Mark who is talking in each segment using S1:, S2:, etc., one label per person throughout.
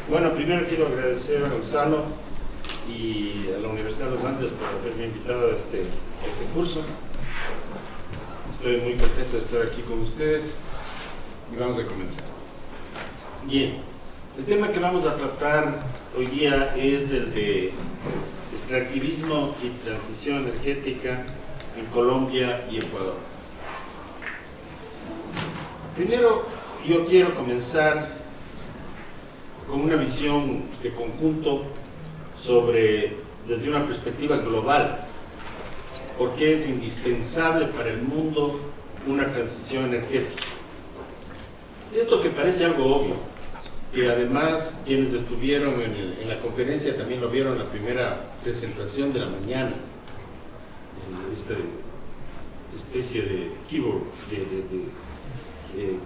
S1: Bueno, primero quiero agradecer a Gonzalo y a la Universidad de los Andes por haberme invitado a este curso. Estoy muy contento de estar aquí con ustedes y vamos a comenzar. Bien, el tema que vamos a tratar hoy día es el de extractivismo y transición energética en Colombia y Ecuador. Primero, yo quiero comenzar con una visión de conjunto desde una perspectiva global, porque es indispensable para el mundo una transición energética. Esto que parece algo obvio, que además quienes estuvieron en la conferencia también lo vieron en la primera presentación de la mañana, en esta especie de keyboard,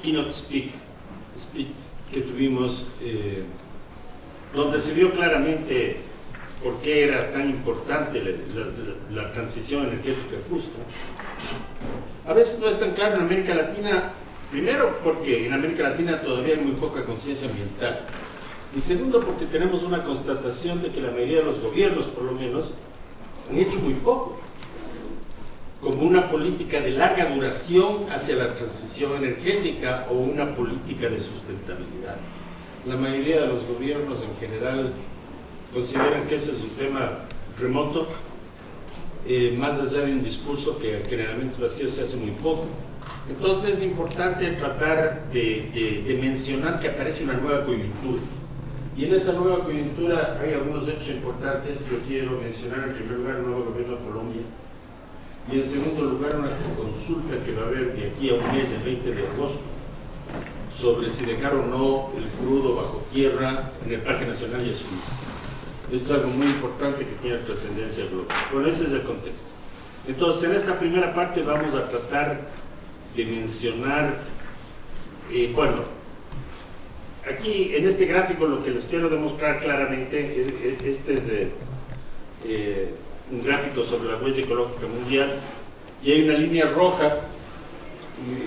S1: keynote speak que tuvimos, donde se vio claramente por qué era tan importante la transición energética justa. A veces no es tan claro en América Latina, primero porque en América Latina todavía hay muy poca conciencia ambiental, y segundo porque tenemos una constatación de que la mayoría de los gobiernos, por lo menos, han hecho muy poco, como una política de larga duración hacia la transición energética o una política de sustentabilidad. La mayoría de los gobiernos en general consideran que ese es un tema remoto, más allá de un discurso que generalmente es vacío, se hace muy poco. Entonces es importante tratar de mencionar que aparece una nueva coyuntura. Y en esa nueva coyuntura hay algunos hechos importantes. Yo quiero mencionar en primer lugar el nuevo gobierno de Colombia, y en segundo lugar una consulta que va a haber de aquí a un mes, el 20 de agosto, sobre si dejar o no el crudo bajo tierra en el Parque Nacional Yasuní. Esto es algo muy importante que tiene trascendencia global. Bueno, ese es el contexto. Entonces, en esta primera parte vamos a tratar de mencionar, bueno, aquí en este gráfico lo que les quiero demostrar claramente, este es un gráfico sobre la huella ecológica mundial, y hay una línea roja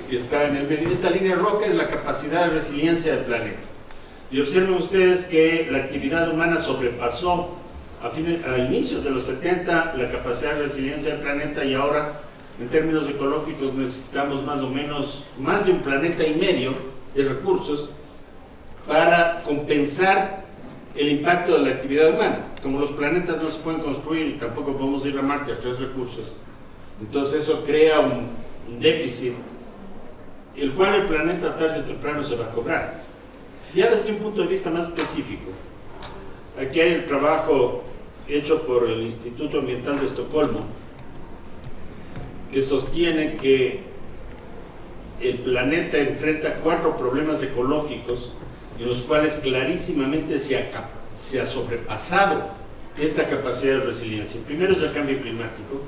S1: que está en el medio. Esta línea roja es la capacidad de resiliencia del planeta. Y observen ustedes que la actividad humana sobrepasó a inicios de los 70 la capacidad de resiliencia del planeta, y ahora en términos ecológicos necesitamos más o menos más de un planeta y medio de recursos para compensar el impacto de la actividad humana. Como los planetas no se pueden construir y tampoco podemos ir a Marte a traer recursos, entonces eso crea un déficit, el cual el planeta tarde o temprano se va a cobrar. Ya desde un punto de vista más específico, aquí hay el trabajo hecho por el Instituto Ambiental de Estocolmo, que sostiene que el planeta enfrenta 4 problemas ecológicos en los cuales clarísimamente se ha sobrepasado esta capacidad de resiliencia. El primero es el cambio climático,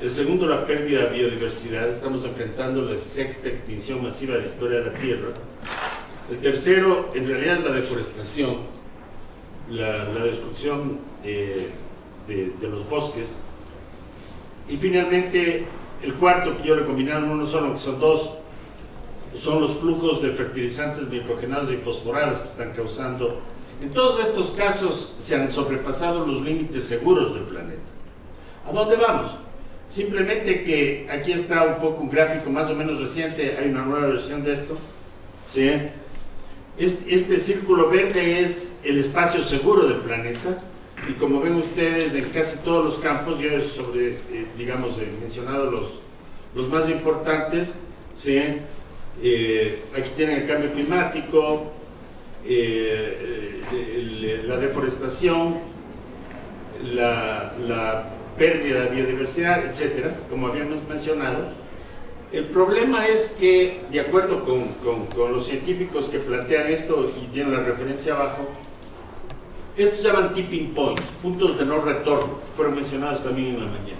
S1: el segundo la pérdida de biodiversidad, estamos enfrentando la 6ª extinción masiva de la historia de la Tierra. El tercero, en realidad, es la deforestación, la destrucción de los bosques. Y finalmente, el cuarto, que yo le combinaron uno solo, que son dos, son los flujos de fertilizantes nitrogenados y fosforados que están causando. En todos estos casos se han sobrepasado los límites seguros del planeta. ¿A dónde vamos? Simplemente que aquí está un poco un gráfico más o menos reciente, hay una nueva versión de esto. ¿Sí? Este círculo verde es el espacio seguro del planeta, y como ven ustedes, en casi todos los campos, yo he mencionado los más importantes. ¿Sí? Aquí tienen el cambio climático, la deforestación, la pérdida de biodiversidad, etcétera, como habíamos mencionado. El problema es que, de acuerdo con los científicos que plantean esto, y tienen la referencia abajo, estos se llaman tipping points, puntos de no retorno, fueron mencionados también en la mañana.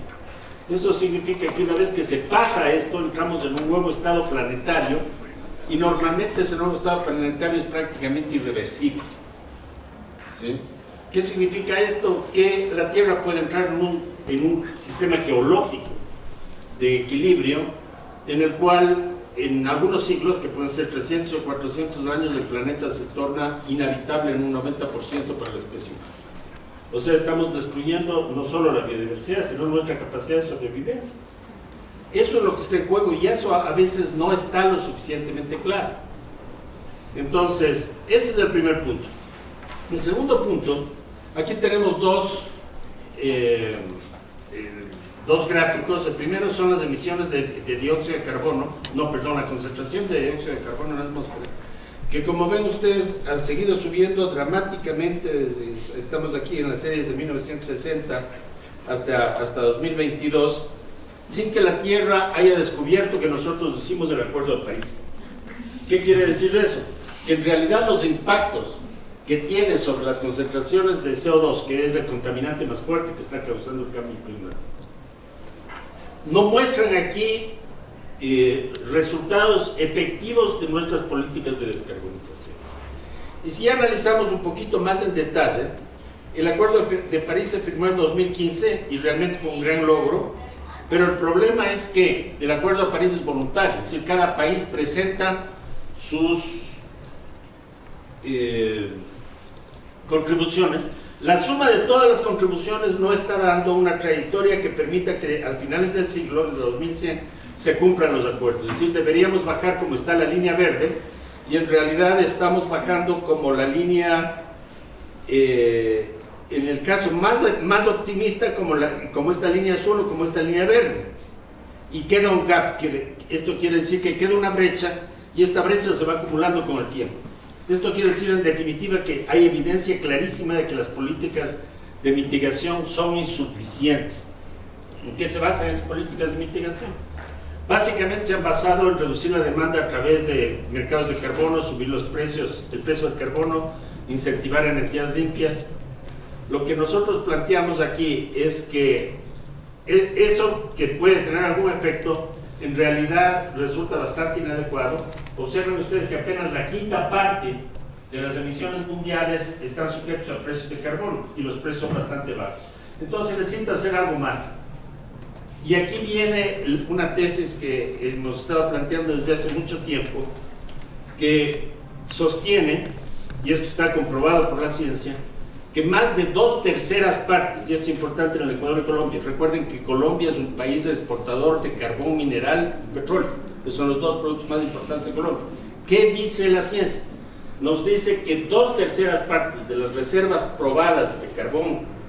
S1: Eso significa que una vez que se pasa esto, entramos en un nuevo estado planetario, y normalmente ese nuevo estado planetario es prácticamente irreversible. ¿Sí? ¿Qué significa esto? Que la Tierra puede entrar en un sistema geológico de equilibrio, en el cual en algunos siglos, que pueden ser 300 o 400 años, el planeta se torna inhabitable en un 90% para la especie humana. O sea, estamos destruyendo no solo la biodiversidad, sino nuestra capacidad de sobrevivencia. Eso es lo que está en juego y eso a veces no está lo suficientemente claro. Entonces, ese es el primer punto. El segundo punto, aquí tenemos dos gráficos. El primero son las emisiones de dióxido de carbono, la concentración de dióxido de carbono en la atmósfera, que como ven ustedes han seguido subiendo dramáticamente. Estamos aquí en las series de 1960 hasta 2022, sin que la Tierra haya descubierto que nosotros hicimos el Acuerdo de París. ¿Qué quiere decir eso? Que en realidad los impactos que tiene sobre las concentraciones de CO2, que es el contaminante más fuerte que está causando el cambio climático, no muestran aquí resultados efectivos de nuestras políticas de descarbonización. Y si analizamos un poquito más en detalle, el Acuerdo de París se firmó en 2015 y realmente fue un gran logro, pero el problema es que el Acuerdo de París es voluntario, es decir, cada país presenta sus contribuciones. La suma de todas las contribuciones no está dando una trayectoria que permita que al finales del siglo, de 2100, se cumplan los acuerdos. Es decir, deberíamos bajar como está la línea verde, y en realidad estamos bajando como la línea, en el caso más optimista, como esta línea azul o como esta línea verde. Y queda un gap, esto quiere decir que queda una brecha, y esta brecha se va acumulando con el tiempo. Esto quiere decir en definitiva que hay evidencia clarísima de que las políticas de mitigación son insuficientes. ¿En qué se basan esas políticas de mitigación? Básicamente se han basado en reducir la demanda a través de mercados de carbono, subir los precios, el precio del carbono, incentivar energías limpias. Lo que nosotros planteamos aquí es que eso, que puede tener algún efecto, en realidad resulta bastante inadecuado. Observen ustedes que apenas la quinta parte de las emisiones mundiales están sujetos a precios de carbono y los precios son bastante bajos. Entonces necesita hacer algo más. Y aquí viene una tesis que hemos estado planteando desde hace mucho tiempo, que sostiene, y esto está comprobado por la ciencia, que más de 2/3 partes, y esto es importante en el Ecuador y Colombia. Recuerden que Colombia es un país exportador de carbón mineral y petróleo, que son los dos productos más importantes de Colombia. ¿Qué dice la ciencia? Nos dice que 2/3 partes de las reservas probadas de carbón,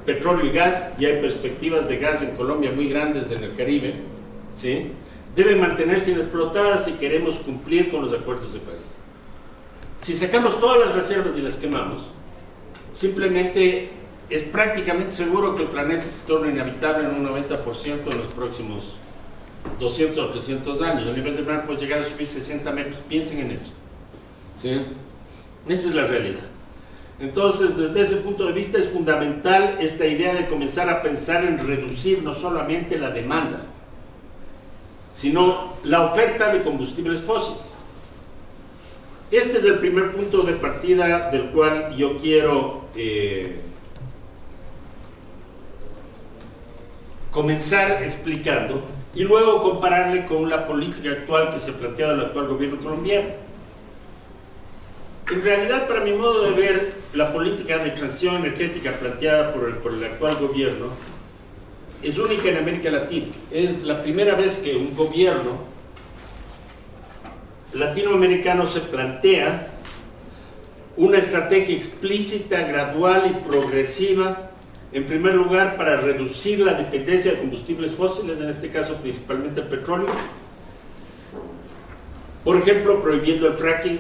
S1: petróleo y gas, y hay perspectivas de gas en Colombia muy grandes en el Caribe, ¿sí?, deben mantenerse inexplotadas si queremos cumplir con los acuerdos de París. Si sacamos todas las reservas y las quemamos, simplemente es prácticamente seguro que el planeta se torne inhabitable en un 90% en los próximos 200 o 300 años. El nivel del mar puede llegar a subir 60 metros. Piensen en eso, ¿sí? Esa es la realidad. Entonces, desde ese punto de vista es fundamental esta idea de comenzar a pensar en reducir no solamente la demanda, sino la oferta de combustibles fósiles. Este es el primer punto de partida del cual yo quiero comenzar explicando y luego compararle con la política actual que se ha planteado el actual gobierno colombiano. En realidad, para mi modo de ver, la política de transición energética planteada por el actual gobierno es única en América Latina. Es la primera vez que un gobierno latinoamericano se plantea una estrategia explícita, gradual y progresiva, en primer lugar para reducir la dependencia de combustibles fósiles, en este caso principalmente el petróleo. Por ejemplo, prohibiendo el fracking,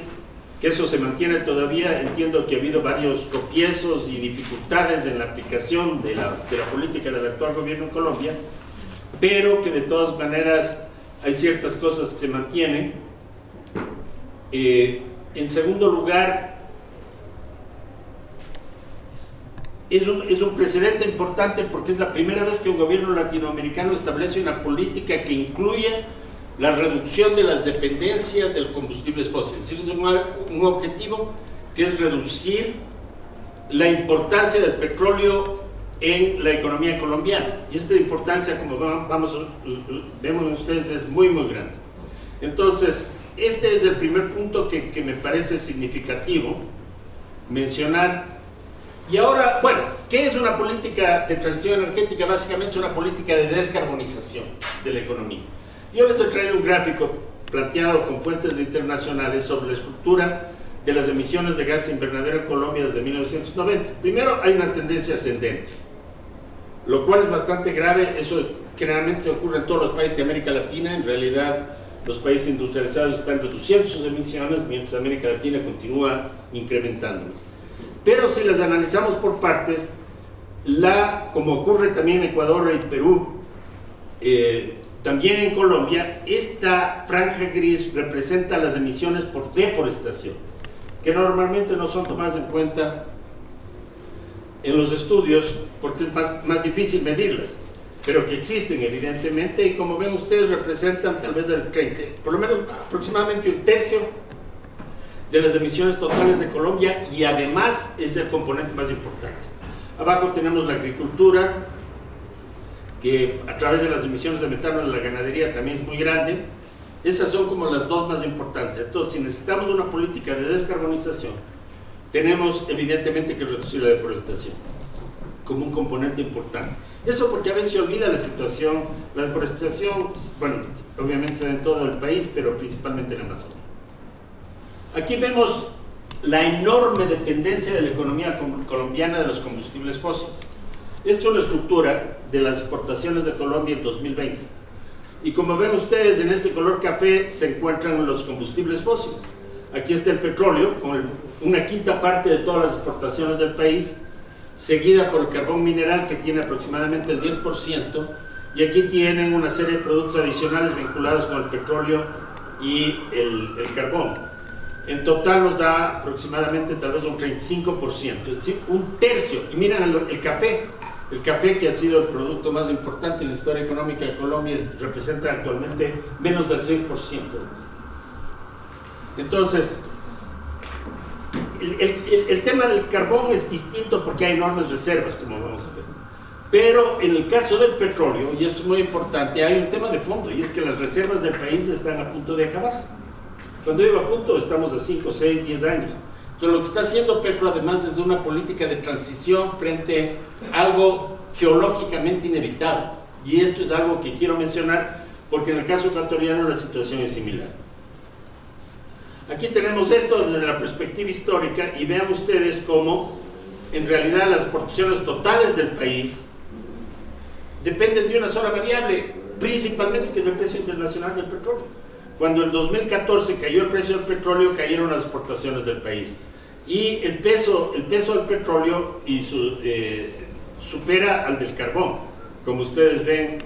S1: que eso se mantiene todavía. Entiendo que ha habido varios tropiezos y dificultades en la aplicación de la política del actual gobierno en Colombia, pero que de todas maneras hay ciertas cosas que se mantienen. En segundo lugar, es un precedente importante porque es la primera vez que un gobierno latinoamericano establece una política que incluye la reducción de las dependencias del combustibles fósiles. Es decir, un objetivo que es reducir la importancia del petróleo en la economía colombiana. Y esta importancia, como vemos ustedes, es muy, muy grande. Entonces, este es el primer punto que me parece significativo mencionar. Y ahora, bueno, ¿qué es una política de transición energética? Básicamente es una política de descarbonización de la economía. Yo les he traído un gráfico planteado con fuentes internacionales sobre la estructura de las emisiones de gases invernadero en Colombia desde 1990. Primero, hay una tendencia ascendente, lo cual es bastante grave. Eso generalmente se ocurre en todos los países de América Latina. En realidad, los países industrializados están reduciendo sus emisiones, mientras América Latina continúa incrementándolas. Pero si las analizamos por partes, como ocurre también en Ecuador y Perú, también en Colombia, esta franja gris representa las emisiones por deforestación, que normalmente no son tomadas en cuenta en los estudios porque es más difícil medirlas, pero que existen evidentemente, y como ven ustedes representan tal vez el 30, por lo menos aproximadamente un tercio de las emisiones totales de Colombia, y además es el componente más importante. Abajo tenemos la agricultura, que a través de las emisiones de metano en la ganadería también es muy grande. Esas son como las dos más importantes. Entonces, si necesitamos una política de descarbonización, tenemos evidentemente que reducir la deforestación como un componente importante. Eso porque a veces se olvida la situación. La deforestación, bueno, obviamente se da en todo el país, pero principalmente en la Amazonia. Aquí vemos la enorme dependencia de la economía colombiana de los combustibles fósiles. Esto es la estructura de las exportaciones de Colombia en 2020. Y como ven ustedes, en este color café se encuentran los combustibles fósiles. Aquí está el petróleo, con una quinta parte de todas las exportaciones del país, seguida por el carbón mineral, que tiene aproximadamente el 10%, y aquí tienen una serie de productos adicionales vinculados con el petróleo y el carbón. En total nos da aproximadamente tal vez un 35%, es decir, un tercio. Y miren el café que ha sido el producto más importante en la historia económica de Colombia, representa actualmente menos del 6%. Entonces, el tema del carbón es distinto porque hay enormes reservas, como vamos a ver. Pero en el caso del petróleo, y esto es muy importante, hay un tema de fondo, y es que las reservas del país están a punto de acabarse. Cuando digo a punto, estamos a 5, 6, 10 años. Entonces, lo que está haciendo Petro, además, es una política de transición frente a algo geológicamente inevitable. Y esto es algo que quiero mencionar, porque en el caso ecuatoriano la situación es similar. Aquí tenemos esto desde la perspectiva histórica, y vean ustedes cómo, en realidad, las exportaciones totales del país dependen de una sola variable, principalmente, que es el precio internacional del petróleo. Cuando en 2014 cayó el precio del petróleo, cayeron las exportaciones del país. Y el peso del petróleo supera al del carbón, como ustedes ven,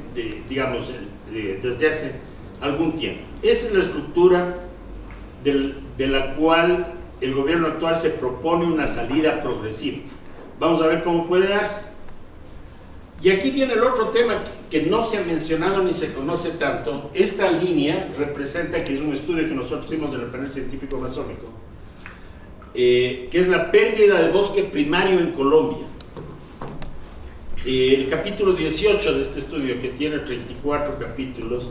S1: digamos, desde hace algún tiempo. Esa es la estructura de la cual el gobierno actual se propone una salida progresiva. Vamos a ver cómo puede darse. Y aquí viene el otro tema que no se ha mencionado ni se conoce tanto. Esta línea representa, que es un estudio que nosotros hicimos en el panel científico amazónico, que es la pérdida de bosque primario en Colombia. El capítulo 18 de este estudio, que tiene 34 capítulos,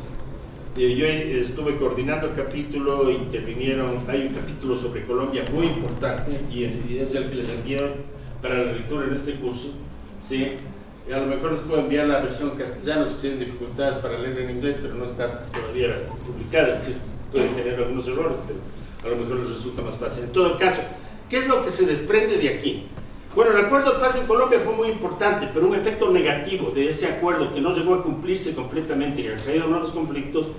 S1: yo estuve coordinando el capítulo, intervinieron, hay un capítulo sobre Colombia muy importante, y es el que les envié para la lectura en este curso, ¿sí? A lo mejor les puedo enviar la versión castellana si tienen dificultades para leer en inglés, pero no está todavía publicada, es decir, pueden tener algunos errores, pero a lo mejor les resulta más fácil. En todo caso, ¿qué es lo que se desprende de aquí? Bueno, el acuerdo de paz en Colombia fue muy importante, pero un efecto negativo de ese acuerdo, que no llegó a cumplirse completamente y ha traído nuevos conflictos,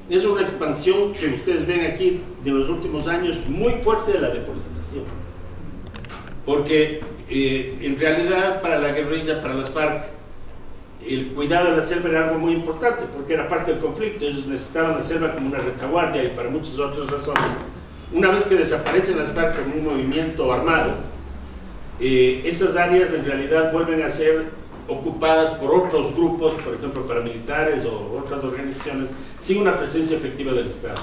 S1: es una expansión que ustedes ven aquí de los últimos años muy fuerte de la deforestación. Porque en realidad para la guerrilla, para las FARC, el cuidado de la selva era algo muy importante, porque era parte del conflicto. Ellos necesitaban la selva como una retaguardia y para muchas otras razones. Una vez que desaparecen las FARC como un movimiento armado, esas áreas en realidad vuelven a ser ocupadas por otros grupos, por ejemplo paramilitares o otras organizaciones, sin una presencia efectiva del Estado.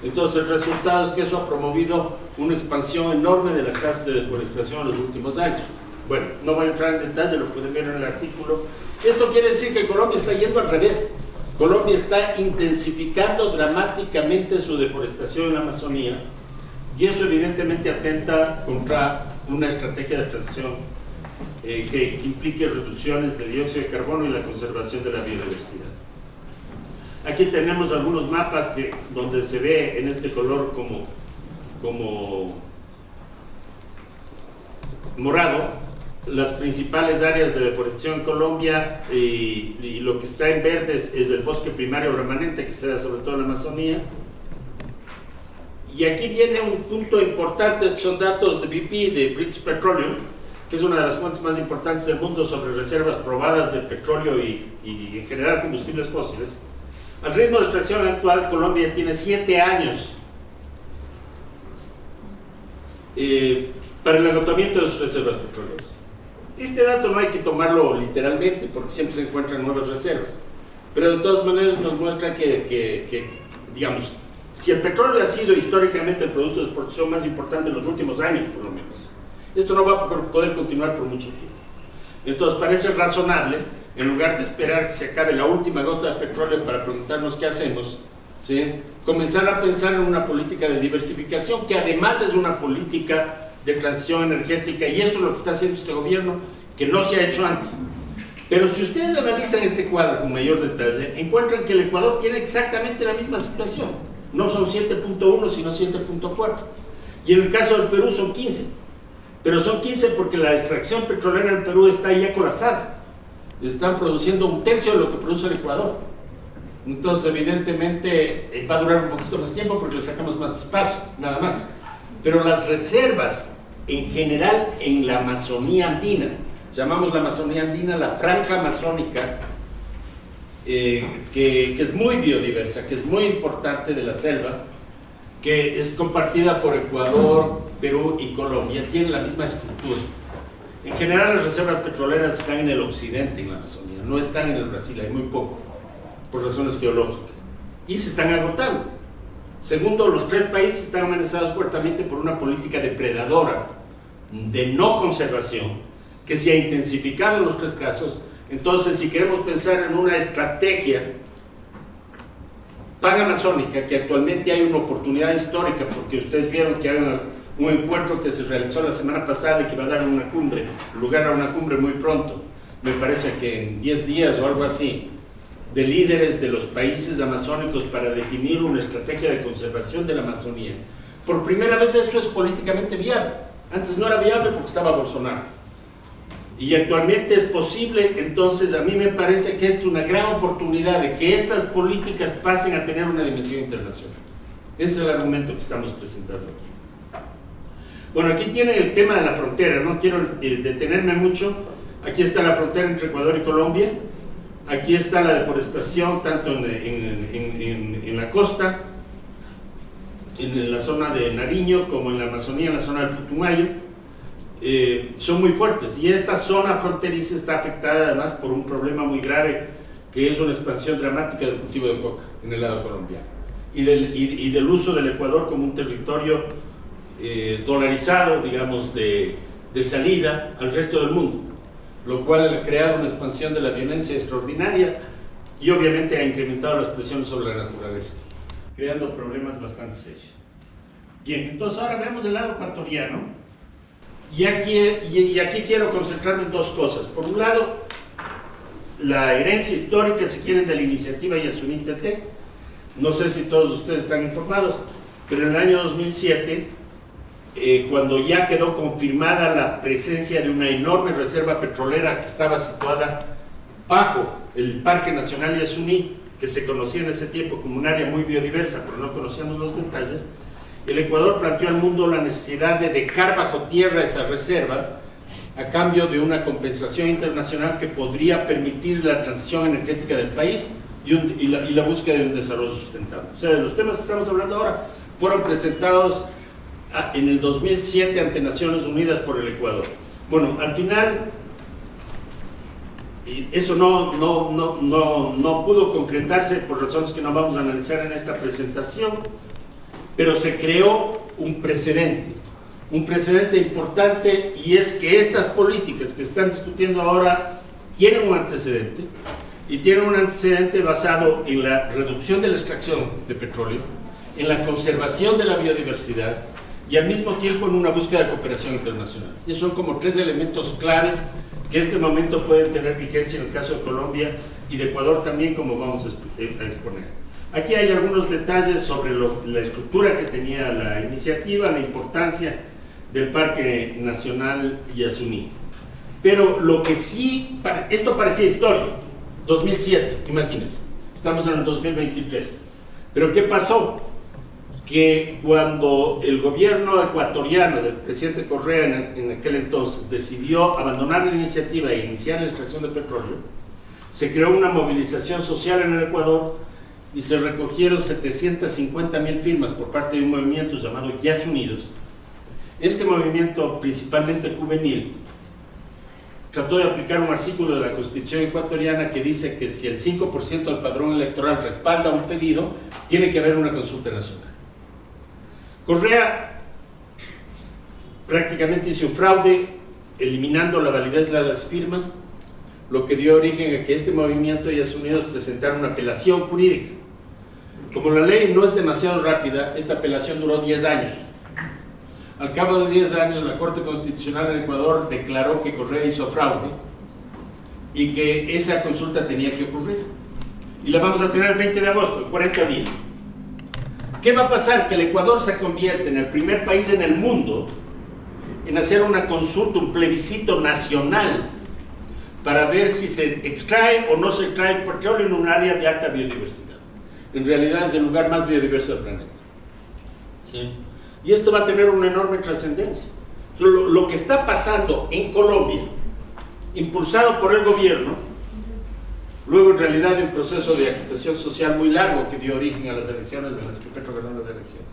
S1: Entonces el resultado es que eso ha promovido una expansión enorme de las tasas de deforestación en los últimos años. Bueno, no voy a entrar en detalle, lo pueden ver en el artículo. Esto quiere decir que Colombia está yendo al revés. Colombia está intensificando dramáticamente su deforestación en la Amazonía, y eso evidentemente atenta contra una estrategia de transición que implique reducciones de dióxido de carbono y la conservación de la biodiversidad. Aquí tenemos algunos mapas donde se ve en este color como morado las principales áreas de deforestación en Colombia, y lo que está en verde es el bosque primario remanente, que se da sobre todo en la Amazonía. Y aquí viene un punto importante. Estos son datos de BP, de British Petroleum, que es una de las fuentes más importantes del mundo sobre reservas probadas de petróleo y en general combustibles fósiles. Al ritmo de extracción actual, Colombia tiene 7 años para el agotamiento de sus reservas petroleras. Este dato no hay que tomarlo literalmente, porque siempre se encuentran nuevas reservas, pero de todas maneras nos muestra que digamos, si el petróleo ha sido históricamente el producto de exportación más importante en los últimos años, por lo menos, esto no va a poder continuar por mucho tiempo. Entonces parece razonable, en lugar de esperar que se acabe la última gota de petróleo para preguntarnos qué hacemos, ¿sí?, comenzar a pensar en una política de diversificación, que además es una política de transición energética, y esto es lo que está haciendo este gobierno, que no se ha hecho antes. Pero si ustedes analizan este cuadro con mayor detalle, encuentran que el Ecuador tiene exactamente la misma situación. No son 7.1, sino 7.4. Y en el caso del Perú son 15. Pero son 15 porque la extracción petrolera en el Perú está ya colapsada. Están produciendo 1/3 de lo que produce el Ecuador. Entonces, evidentemente, va a durar un poquito más tiempo porque le sacamos más espacio, nada más. Pero las reservas, en general, en la Amazonía andina, llamamos la Amazonía andina la franja amazónica, que es muy biodiversa, que es muy importante de la selva, que es compartida por Ecuador, Perú y Colombia, tiene la misma estructura. En general, las reservas petroleras están en el occidente, en la Amazonía, no están en el Brasil, hay muy poco, por razones geológicas, y se están agotando. Segundo, los 3 países están amenazados fuertemente por una política depredadora, de no conservación, que se ha intensificado en los 3 casos. Entonces, si queremos pensar en una estrategia panamazónica, que actualmente hay una oportunidad histórica, porque ustedes vieron que hay un encuentro que se realizó la semana pasada y que va a dar lugar a una cumbre muy pronto, me parece que en 10 días o algo así, de líderes de los países amazónicos para definir una estrategia de conservación de la Amazonía. Por primera vez eso es políticamente viable. Antes no era viable porque estaba Bolsonaro. Y actualmente es posible. Entonces a mí me parece que es una gran oportunidad de que estas políticas pasen a tener una dimensión internacional. Ese es el argumento que estamos presentando aquí. Bueno, aquí tienen el tema de la frontera. No quiero detenerme mucho. Aquí está la frontera entre Ecuador y Colombia. Aquí está la deforestación tanto en la costa, en la zona de Nariño, como en la Amazonía, en la zona del Putumayo. Son muy fuertes, y esta zona fronteriza está afectada además por un problema muy grave, que es una expansión dramática del cultivo de coca en el lado colombiano, y del uso del Ecuador como un territorio dolarizado, digamos, de salida al resto del mundo, lo cual ha creado una expansión de la violencia extraordinaria y obviamente ha incrementado las presiones sobre la naturaleza, creando problemas bastante serios. Bien, entonces ahora vemos el lado ecuatoriano, y aquí quiero concentrarme en 2 cosas. Por un lado, la herencia histórica, si quieren, de la iniciativa Yasuní Tetec. No sé si todos ustedes están informados, pero en el año 2007, cuando ya quedó confirmada la presencia de una enorme reserva petrolera que estaba situada bajo el Parque Nacional Yasuní, que se conocía en ese tiempo como un área muy biodiversa, pero no conocíamos los detalles, el Ecuador planteó al mundo la necesidad de dejar bajo tierra esa reserva a cambio de una compensación internacional que podría permitir la transición energética del país y la búsqueda de un desarrollo sustentable. O sea, de los temas que estamos hablando ahora fueron presentados en el 2007 ante Naciones Unidas por el Ecuador. Bueno, al final eso no pudo concretarse por razones que no vamos a analizar en esta presentación, pero se creó un precedente importante, y es que estas políticas que están discutiendo ahora tienen un antecedente, y tiene un antecedente basado en la reducción de la extracción de petróleo, en la conservación de la biodiversidad y al mismo tiempo en una búsqueda de cooperación internacional. Y son como tres elementos claves que en este momento pueden tener vigencia en el caso de Colombia y de Ecuador también, como vamos a exponer. Aquí hay algunos detalles sobre la estructura que tenía la iniciativa, la importancia del Parque Nacional Yasuní. Pero lo que sí, esto parecía historia, 2007, imagínense, estamos en el 2023. Pero ¿qué pasó? Que cuando el gobierno ecuatoriano del presidente Correa en aquel entonces decidió abandonar la iniciativa e iniciar la extracción de petróleo, se creó una movilización social en el Ecuador y se recogieron 750,000 firmas por parte de un movimiento llamado Yasunidos. Este movimiento, principalmente juvenil, trató de aplicar un artículo de la Constitución ecuatoriana que dice que si el 5% del padrón electoral respalda un pedido, tiene que haber una consulta nacional. Correa prácticamente hizo un fraude eliminando la validez de las firmas, lo que dio origen a que este movimiento y Yasunidos presentaron una apelación jurídica. Como la ley no es demasiado rápida, esta apelación duró 10 años. Al cabo de 10 años, la Corte Constitucional de Ecuador declaró que Correa hizo fraude y que esa consulta tenía que ocurrir. Y la vamos a tener el 20 de agosto, en 40 días. ¿Qué va a pasar? Que el Ecuador se convierte en el primer país en el mundo en hacer una consulta, un plebiscito nacional para ver si se extrae o no se extrae petróleo en un área de alta biodiversidad. En realidad es el lugar más biodiverso del planeta. ¿Sí? Y esto va a tener una enorme trascendencia. Lo que está pasando en Colombia, impulsado por el gobierno, luego en realidad de un proceso de agitación social muy largo que dio origen a las elecciones en las que Petro ganó las elecciones.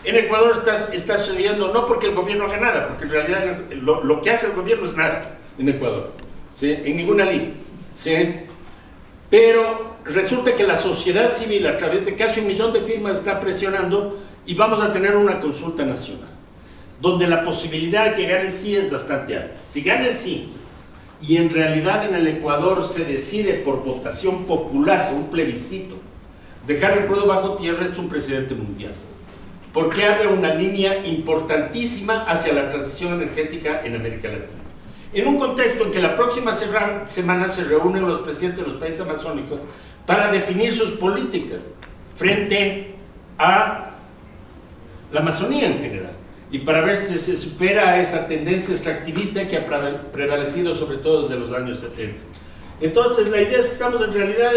S1: En Ecuador está sucediendo no porque el gobierno haga nada, porque en realidad lo que hace el gobierno es nada en Ecuador, ¿sí? En ninguna línea, ¿sí? Pero resulta que la sociedad civil a través de casi 1 millón de firmas está presionando y vamos a tener una consulta nacional, donde la posibilidad de que gane el sí es bastante alta. Si gana el sí, y en realidad en el Ecuador se decide por votación popular, por un plebiscito, dejar el pueblo bajo tierra, es un precedente mundial, porque abre una línea importantísima hacia la transición energética en América Latina. En un contexto en que la próxima semana se reúnen los presidentes de los países amazónicos para definir sus políticas frente a la Amazonía en general, y para ver si se supera esa tendencia extractivista que ha prevalecido sobre todo desde los años 70. Entonces la idea es que estamos en realidad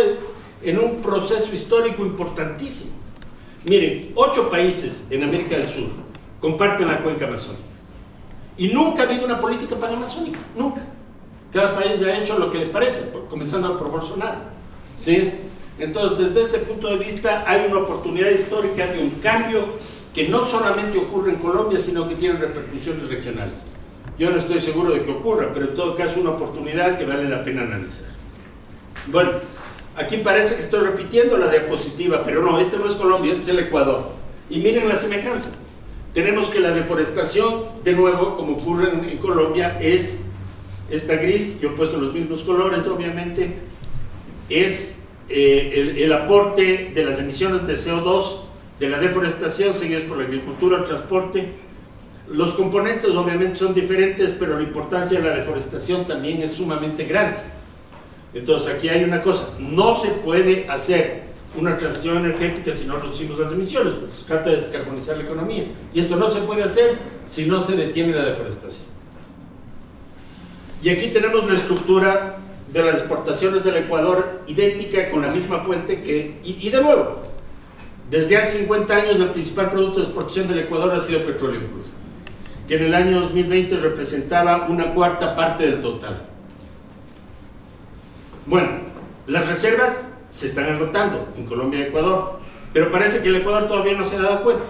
S1: en un proceso histórico importantísimo. Miren, 8 países en América del Sur comparten la cuenca amazónica y nunca ha habido una política panamazónica, nunca. Cada país ha hecho lo que le parece, comenzando por Bolsonaro, ¿sí? Entonces desde este punto de vista hay una oportunidad histórica de un cambio que no solamente ocurre en Colombia, sino que tiene repercusiones regionales. Yo no estoy seguro de que ocurra, pero en todo caso es una oportunidad que vale la pena analizar. Bueno, aquí parece que estoy repitiendo la diapositiva, pero no, este no es Colombia, este es el Ecuador. Y miren la semejanza. Tenemos que la deforestación, de nuevo, como ocurre en Colombia, es esta gris, yo he puesto los mismos colores, obviamente, es el aporte de las emisiones de CO2 de la deforestación, seguidos por la agricultura, el transporte. Los componentes obviamente son diferentes, pero la importancia de la deforestación también es sumamente grande. Entonces aquí hay una cosa, no se puede hacer una transición energética si no reducimos las emisiones, porque se trata de descarbonizar la economía, y esto no se puede hacer si no se detiene la deforestación. Y aquí tenemos la estructura de las exportaciones del Ecuador idéntica, con la misma fuente y de nuevo, desde hace 50 años el principal producto de exportación del Ecuador ha sido petróleo crudo, que en el año 2020 representaba 1/4 parte del total. Bueno, las reservas se están agotando en Colombia y Ecuador, pero parece que el Ecuador todavía no se ha dado cuenta,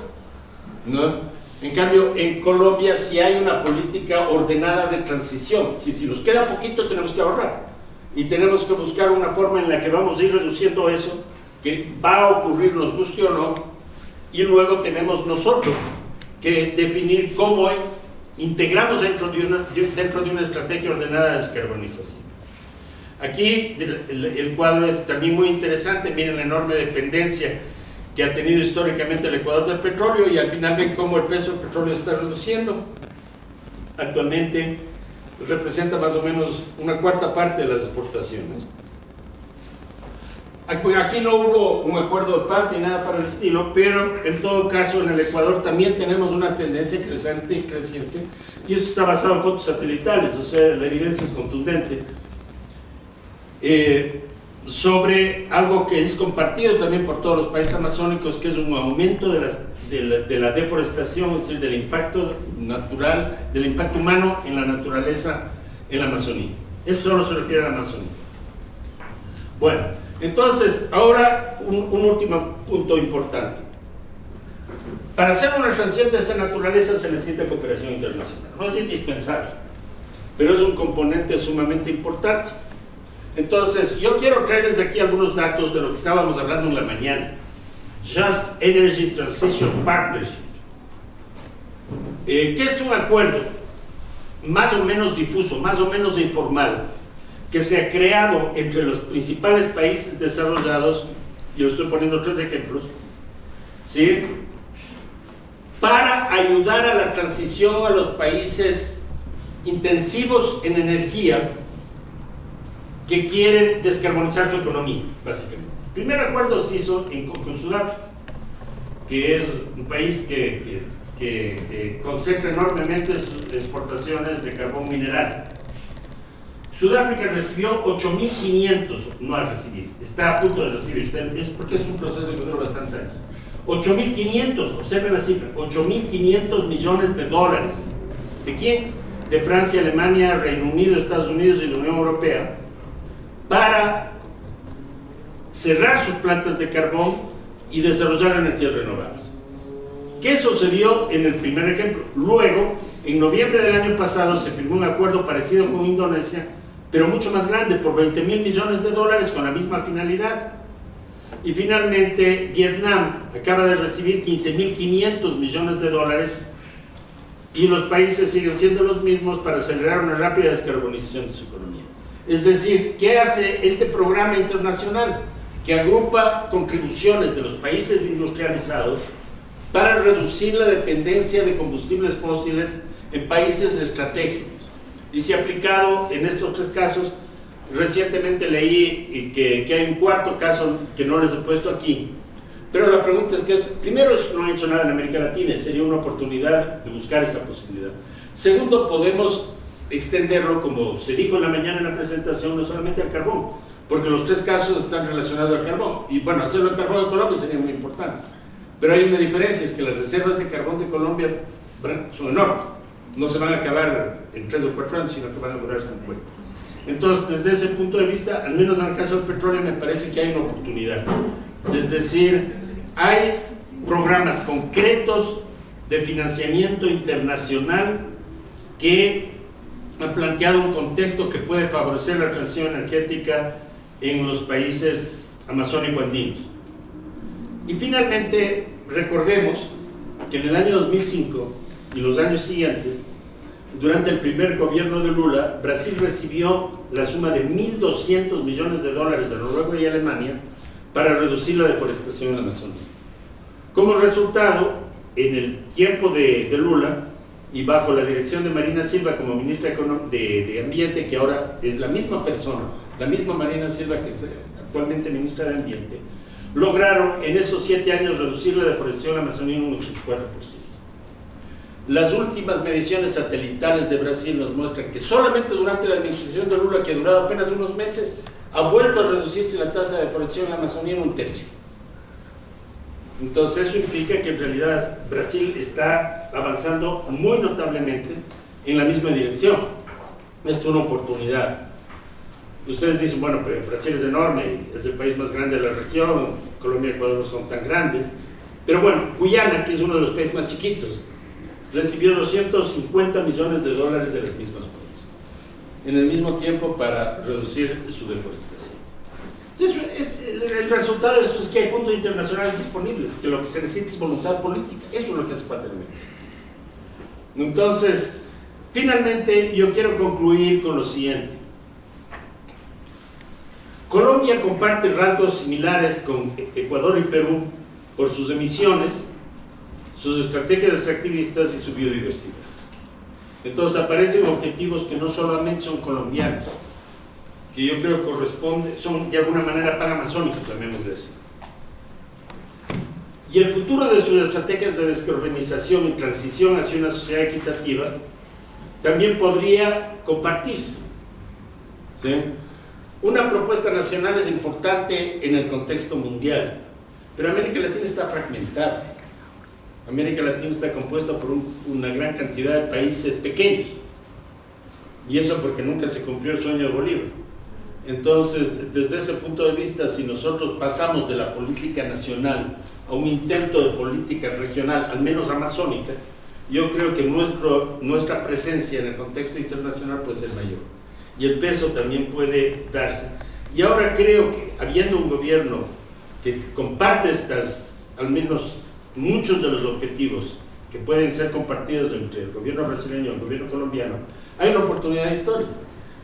S1: ¿no? En cambio, en Colombia sí hay una política ordenada de transición. Si nos queda poquito, tenemos que ahorrar y tenemos que buscar una forma en la que vamos a ir reduciendo eso, que va a ocurrir, nos guste o no, y luego tenemos nosotros que definir cómo integramos dentro de una estrategia ordenada de descarbonización. Aquí el cuadro es también muy interesante, miren la enorme dependencia que ha tenido históricamente el Ecuador del petróleo, y al final ven cómo el peso del petróleo se está reduciendo. Actualmente representa más o menos una cuarta parte de las exportaciones. Aquí no hubo un acuerdo de paz ni nada para el estilo, pero en todo caso en el Ecuador también tenemos una tendencia creciente, y esto está basado en fotos satelitales, o sea, la evidencia es contundente, sobre algo que es compartido también por todos los países amazónicos, que es un aumento de la deforestación, es decir, del impacto natural, del impacto humano en la naturaleza en la Amazonía. Esto solo se refiere a la Amazonía. Bueno, entonces, ahora un último punto importante. Para hacer una transición de esta naturaleza se necesita cooperación internacional. No es indispensable, pero es un componente sumamente importante. Entonces, yo quiero traerles aquí algunos datos de lo que estábamos hablando en la mañana. Just Energy Transition Partnership. Que es un acuerdo más o menos difuso, más o menos informal, que se ha creado entre los principales países desarrollados, yo estoy poniendo 3 ejemplos, ¿sí?, para ayudar a la transición a los países intensivos en energía que quieren descarbonizar su economía, básicamente. El primer acuerdo se hizo con Sudáfrica, que es un país que concentra enormemente sus exportaciones de carbón mineral. Sudáfrica recibió 8.500, no ha recibido, está a punto de recibir, es porque es un proceso que dura bastantes años. 8.500, observen la cifra, 8.500 millones de dólares. ¿De quién? De Francia, Alemania, Reino Unido, Estados Unidos y la Unión Europea, para cerrar sus plantas de carbón y desarrollar energías renovables. ¿Qué sucedió en el primer ejemplo? Luego, en noviembre del año pasado, se firmó un acuerdo parecido con Indonesia, pero mucho más grande, por 20.000 millones de dólares con la misma finalidad. Y finalmente, Vietnam acaba de recibir 15.500 millones de dólares, y los países siguen siendo los mismos para acelerar una rápida descarbonización de su economía. Es decir, ¿qué hace este programa internacional? Que agrupa contribuciones de los países industrializados para reducir la dependencia de combustibles fósiles en países estratégicos. Y se ha aplicado en estos 3 casos. Recientemente leí que hay un cuarto caso que no les he puesto aquí, pero la pregunta es que primero, no han hecho nada en América Latina, sería una oportunidad de buscar esa posibilidad. Segundo, podemos extenderlo, como se dijo en la mañana en la presentación, no solamente al carbón, porque los 3 casos están relacionados al carbón, y bueno, hacerlo al carbón de Colombia sería muy importante, pero hay una diferencia, es que las reservas de carbón de Colombia son enormes, no se van a acabar en 3 o 4 años, sino que van a durar 50. Entonces, desde ese punto de vista, al menos en el caso del petróleo, me parece que hay una oportunidad. Es decir, hay programas concretos de financiamiento internacional que han planteado un contexto que puede favorecer la transición energética en los países amazónico-andinos. Y finalmente, recordemos que en el año 2005 y los años siguientes, durante el primer gobierno de Lula, Brasil recibió la suma de 1.200 millones de dólares de Noruega y Alemania para reducir la deforestación en la Amazonía. Como resultado, en el tiempo de Lula, y bajo la dirección de Marina Silva como ministra de Ambiente, que ahora es la misma persona, la misma Marina Silva que es actualmente ministra de Ambiente, lograron en esos 7 años reducir la deforestación en la Amazonía en un 84%. Las últimas mediciones satelitales de Brasil nos muestran que solamente durante la administración de Lula, que ha durado apenas unos meses, ha vuelto a reducirse la tasa de deforestación en la Amazonía en un 1/3. Entonces eso implica que en realidad Brasil está avanzando muy notablemente en la misma dirección. Es una oportunidad. Ustedes dicen, bueno, pero Brasil es enorme, es el país más grande de la región, Colombia y Ecuador no son tan grandes, pero bueno, Guyana, que es uno de los países más chiquitos, recibió 250 millones de dólares de las mismas países en el mismo tiempo para reducir su deforestación. Entonces, el resultado de esto es que hay fondos internacionales disponibles, que lo que se necesita es voluntad política. Eso es lo que hace falta en México. Entonces, finalmente, yo quiero concluir con lo siguiente. Colombia comparte rasgos similares con Ecuador y Perú por sus emisiones, sus estrategias extractivistas y su biodiversidad. Entonces aparecen objetivos que no solamente son colombianos, que yo creo son de alguna manera panamazónicos, llamémosle así. Y el futuro de sus estrategias de descarbonización y transición hacia una sociedad equitativa también podría compartirse, ¿sí? Una propuesta nacional es importante en el contexto mundial, pero América Latina está fragmentada. América Latina está compuesta por una gran cantidad de países pequeños, y eso porque nunca se cumplió el sueño de Bolívar. Entonces, desde ese punto de vista, si nosotros pasamos de la política nacional a un intento de política regional, al menos amazónica, yo creo que nuestra presencia en el contexto internacional puede ser mayor, y el peso también puede darse. Y ahora creo que, habiendo un gobierno que comparte al menos muchos de los objetivos que pueden ser compartidos entre el gobierno brasileño y el gobierno colombiano, hay una oportunidad histórica,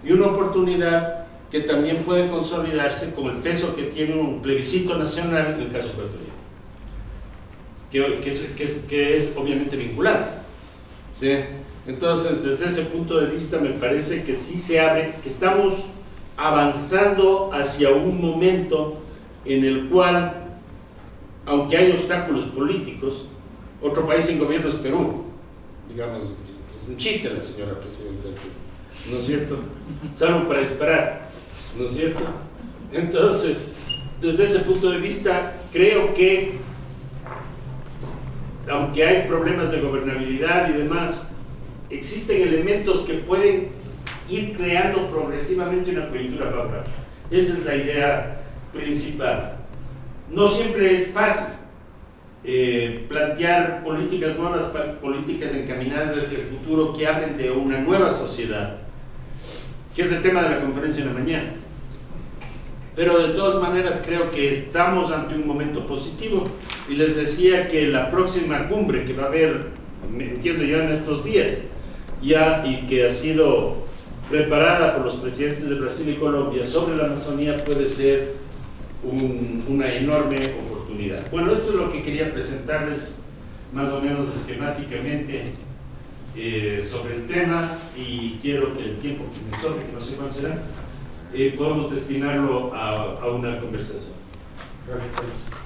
S1: y una oportunidad que también puede consolidarse con el peso que tiene un plebiscito nacional en el caso ecuatoriano, que es obviamente vinculante, ¿sí? Entonces, desde ese punto de vista, me parece que sí se abre, que estamos avanzando hacia un momento en el cual, aunque hay obstáculos políticos, otro país sin gobierno es Perú. Digamos, es un chiste la señora presidenta, ¿no es cierto? Salvo para disparar, ¿no es cierto? Entonces, desde ese punto de vista, creo que, aunque hay problemas de gobernabilidad y demás, existen elementos que pueden ir creando progresivamente una coyuntura favorable. Esa es la idea principal. No siempre es fácil plantear políticas nuevas, políticas encaminadas hacia el futuro que hablen de una nueva sociedad, que es el tema de la conferencia de la mañana. Pero de todas maneras creo que estamos ante un momento positivo, y les decía que la próxima cumbre que va a haber, me entiendo ya en estos días, y que ha sido preparada por los presidentes de Brasil y Colombia sobre la Amazonía, puede ser una enorme oportunidad. Bueno, esto es lo que quería presentarles más o menos esquemáticamente sobre el tema, y quiero que el tiempo que me sobre, que no sé cuál será, podamos destinarlo a una conversación.
S2: Gracias.